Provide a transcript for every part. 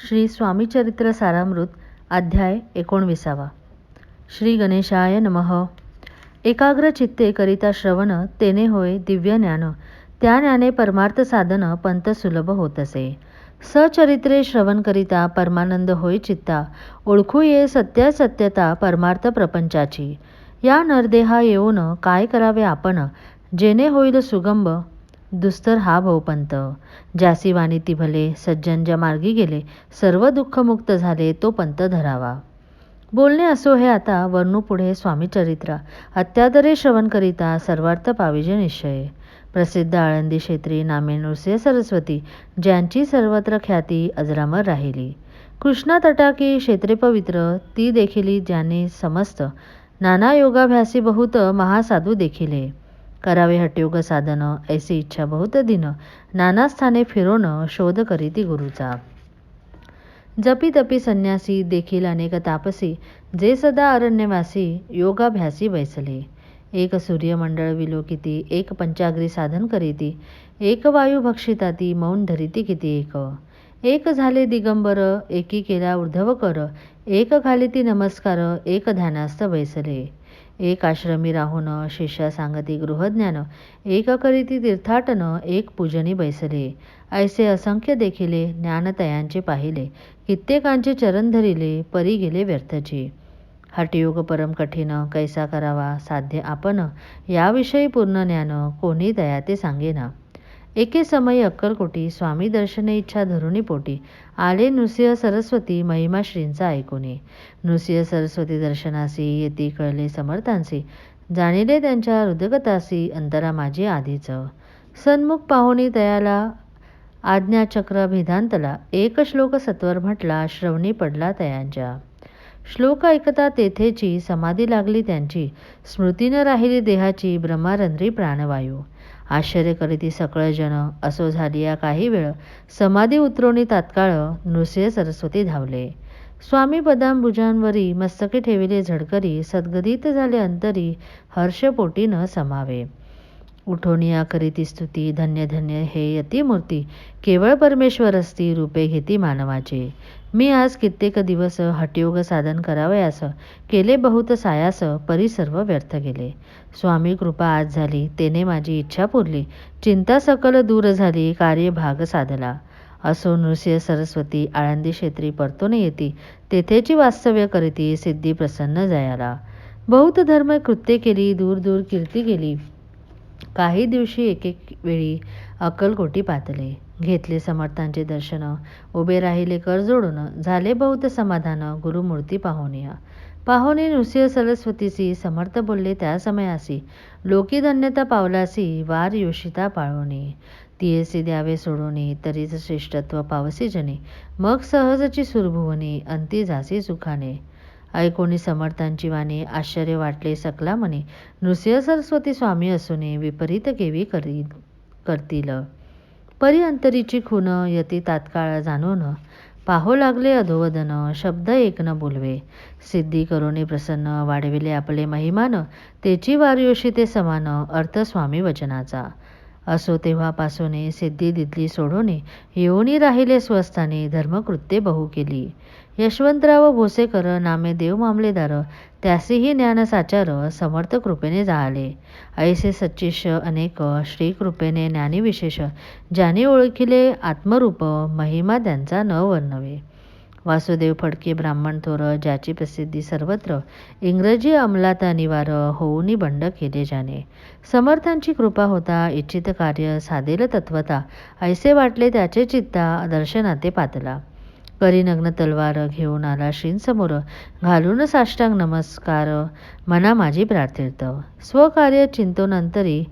श्री स्वामीचरित्र सारामृत अध्याय 19. श्री गणेशाय नमः. एकाग्र चित्ते करिता श्रवण तेने होय दिव्य ज्ञान. त्या ज्ञाने परमार्थ साधन पंत सुलभ होत असे. सचरित्रे श्रवण करिता परमानंद होय चित्ता. ओळखू ये सत्यता परमार्थ प्रपंचाची. या नरदेहा येऊन काय करावे आपण. जेणे होईल सुगंब दुस्तर हा भवपंत. ज्यासी वाणी ती भले सज्जन ज्या मार्गी गेले. सर्व दुःख मुक्त झाले तो पंत धरावा. बोलणे असो हे आता वर्णू पुढे स्वामीचरित्र. अत्यादरे श्रवण करिता सर्वार्थ पाविजे निश्चय. प्रसिद्ध आळंदी क्षेत्री नामे नृसिंह सरस्वती. ज्यांची सर्वत्र ख्याती अजरामर राहिली. कृष्णा तटाकी क्षेत्रे पवित्र ती देखिली ज्याने समस्त. नाना योगाभ्यासी बहुत महासाधू देखिले. करावे हटयोग साधन ऐसी इच्छा बहुत दिन. नाना स्थाने फिरोन शोध करीती गुरुचा. जपी तपी संन्यासी देखील अनेक तापसी. जे सदा अरण्यवासी योगाभ्यासी बैसले. एक सूर्यमंडळ विलोकिती एक पंचाग्री साधन करीती. एक वायू भक्षिताती मौन धरिती किती एक. एक झाले दिगंबर एकी केला उर्धव कर. एक घालिती नमस्कार एक ध्यानास्थ बैसले. एक आश्रमी राहून शिष्या सांगती गृहज्ञान. एक करीती तीर्थाटन एक पूजनी बैसले. ऐसे असंख्य देखिले ज्ञानतयांचे पाहिले. कित्येकांचे चरण धरिले परी गेले व्यर्थची. हठयोग परम कठीण कैसा करावा साध्य आपण. याविषयी पूर्ण ज्ञान कोणी तया ते सांगेना. एके समयी अक्कलकोटी स्वामी दर्शने इच्छा धरुणी पोटी. आले नृसिंह सरस्वती महिमा श्रींचा ऐकुनी. नृसिंह सरस्वती दर्शनासी येती कळले समर्थांसी. जाणिले त्यांच्या हृदगतासी अंतरा माझी आधीच. सन्मुख पाहुणी तयाला आज्ञाचक्र भेदांतला. एक श्लोक सत्वर म्हटला श्रवणी पडला तयांच्या. श्लोक ऐकता तेथेची समाधी लागली त्यांची. स्मृतीनं राहिली देहाची ब्रह्मारंध्री प्राणवायू. आश्चर्य करीती सकळ जन असो झाली या काही वेळ. समाधी उतरवणी तात्काळ नृसिंह सरस्वती धावले. स्वामी पदांबुजांवरी मस्तके ठेविले झडकरी. सद्गदित झाले अंतरी हर्षपोटी न समावे. उठोनिया करीती स्तुती धन्य धन्य हे यतिमूर्ती. केवळ परमेश्वर असती रूपे घेती मानवाचे. मी आज कित्येक दिवस हटयोग साधन करावयास केले बहुत सायास परी सर्व व्यर्थ गेले. स्वामी कृपा आज झाली तेने माझी इच्छा पुरली. चिंता सकल दूर झाली कार्य भाग साधला. असो नृसिंह सरस्वती आळंदी क्षेत्री परतून येती. तेथेची वास्तव्य करीती सिद्धी प्रसन्न जयाला. बहुत धर्म कृत्ये केली दूर दूर कीर्ती गेली. काही दिवशी एकेक वेळी अक्कलकोटी पातले. घेतले समर्थांचे दर्शन उभे राहिले कर जोडून. झाले बहुत समाधान गुरुमूर्ती पाहुनिया. पाहुणे नृसिंह सरस्वतीसी समर्थ बोलले त्या समयासी. लोकी धन्यता पावलासी वार योषिता पाळोनी. तियेसी द्यावे सोडोनी तरीच श्रेष्ठत्व पावसी जनी. मग सहजची सुरभुवनी अंती जासी सुखाने. ऐकोनी समर्थांची वाणी आश्चर्य वाटले सकला मनी. नृसिंह सरस्वती स्वामी असूने विपरीत केवी करतील. परी अंतरीची खून यती तात्काळ जाणून. पाहो लागले अधोवदन शब्द एक न बोलवे. सिद्धी करोनी प्रसन्न वाढविले आपले महिमान. तेची वारयोशी ते समान अर्थ स्वामी वचनाचा. असो तेव्हापासून सिद्धी दिदली सोडोने. येऊनी राहिले स्वस्थानी धर्मकृत्ये बहु केली. यशवंतराव भोसेकर नामे देव मामलेदार. त्यासीही ज्ञान साचार समर्थ कृपेने जाळले. ऐसे सच्चिष्य अनेक श्रीकृपेने ज्ञानी विशेष. ज्याने ओळखिले आत्मरूप महिमा त्यांचा न वर्णवे. वासुदेव फडके ब्राह्मण थोर ज्याची प्रसिद्धी सर्वत्र. इंग्रजी अंमलात निवार होऊनी बंड केले ज्याने. समर्थांची कृपा होता इच्छित कार्य साधेल तत्वता. ऐसे वाटले त्याचे चित्ता दर्शनाते पातला. करी नग्न तलवार घेऊन आला श्रींसमोर. घालून साष्टांग नमस्कार मना माझी प्रार्थीर्थ. स्वकार्य चिंतोनंतरी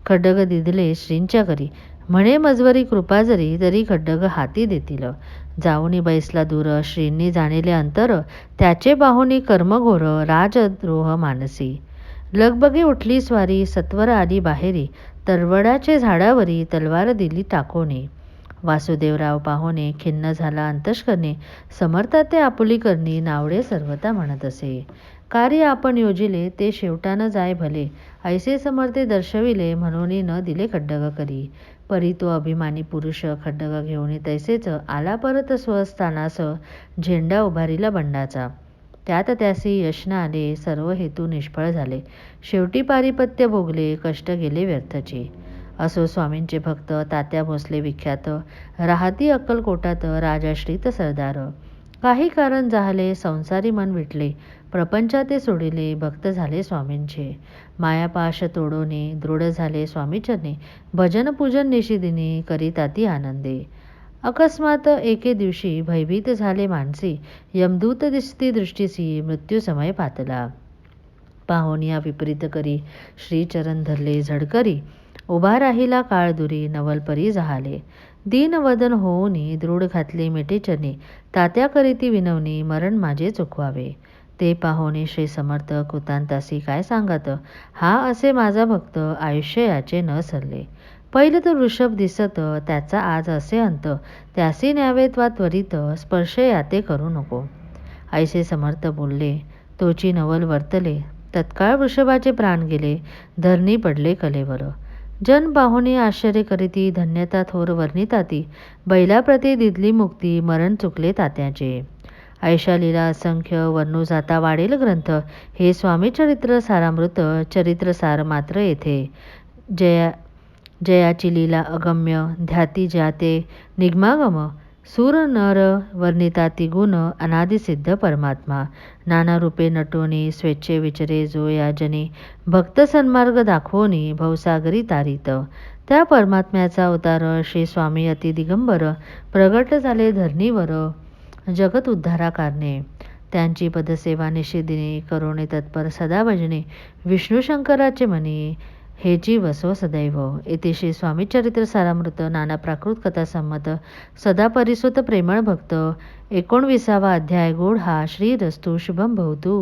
खड्डग दिदले श्रींच्या करी. म्हणे मजवरी कृपा जरी तरी खड्डग हाती देतील. जाऊनी बैसला दूर श्रींनी जाणिले अंतर. त्याचे बाहुनी कर्मघोर राजद्रोह मानसी. लगबगी उठली स्वारी सत्वर आली बाहेरी. तरवडाचे झाडावरी तलवार दिली टाकोनी. वासुदेवराव पाहोने खिन्न झाला अंतष्करणी. समर्था ते आपुली करणी नावडे सर्वता म्हणत असे. कार्य आपण योजिले ते शेवटानं जाय भले. ऐसे समर्थे दर्शविले म्हणून न दिले खड्डग करी. परी तो अभिमानी पुरुष खड्डग घेऊन तैसेच आला परत स्वस्थानास झेंडा उभारीला बंडाचा. त्यात त्यासी यश न आले, सर्व हेतू निष्फळ झाले. शेवटी पारिपत्य भोगले, कष्ट गेले व्यर्थचे. असो स्वामींचे भक्त तात्या भोसले विख्यात, राहती अक्कलकोटात राजाश्रित सरदार. काही कारण झाले, संसारी मन विटले, प्रपंचाते सोडिले, भक्त झाले स्वामींचे. मायापाश तोडोने, दृढ झाले स्वामीचरणी, भजन पूजन निशिदिनी करीताती आनंदे. अकस्मात एके दिवशी भयभीत झाले मानसी, यमदूत दिसती दृष्टीसी, मृत्यू समय पातला. पाहोनिया विपरीत करी, श्रीचरण धरले झडकरी, उभा राहिला काळ दुरी, नवलपरी जहाले. दीनवदन होऊनी, दृढ घातले मिठीचरणी, तात्या करीती विनवणी, मरण माझे चुकवावे. ते पाहोनी श्री समर्थ कृतांतासी काय सांगत, हा असे माझा भक्त, आयुष्य याचे न सरले. पहिले तर वृषभ दिसत, त्याचा आज असे अंत, त्यासी न्यावे त्वा त्वरित, स्पर्श याते करू नको. ऐसे समर्थ बोलले, तोची नवल वर्तले, तत्काळ वृषभाचे प्राण गेले, धरणी पडले कलेवर. जन पाहुणी आश्चर्य करीती, धन्यता थोर वर्णिताती, बैलाप्रती दिदली मुक्ती, मरण चुकले तात्याचे. ऐशा लीला असंख्य, वर्णू जाता वाढेल ग्रंथ, हे स्वामी चरित्र सारामृत, चरित्रसार मात्र येथे. जयाची लीला अगम्य, ध्याती ज्याते निगमागम, सूर नर वर्णिताती गुण, अनादिसिद्ध परमात्मा. नाना रूपे नटोनी, स्वेच्छे विचरे जो या जनी, भक्त सन्मार्ग दाखवोनी, भवसागरी तारित. त्या परमात्म्याचा अवतार श्री स्वामी अति दिगंबर, प्रगट झाले धरणीवर, जगत उद्धारा कारणे. त्यांची पदसेवा निषेधिने, करोणे तत्पर सदा भजने, विष्णू शंकराचे मनी, हेची वसो सदैव. येथे श्री स्वामी चरित्र सारामृत, नाना प्राकृत कथा संमत, सदा परिसुत प्रेमळ भक्त, 19वा अध्याय. गूढ हा. श्रीरस्तु शुभम भवतु.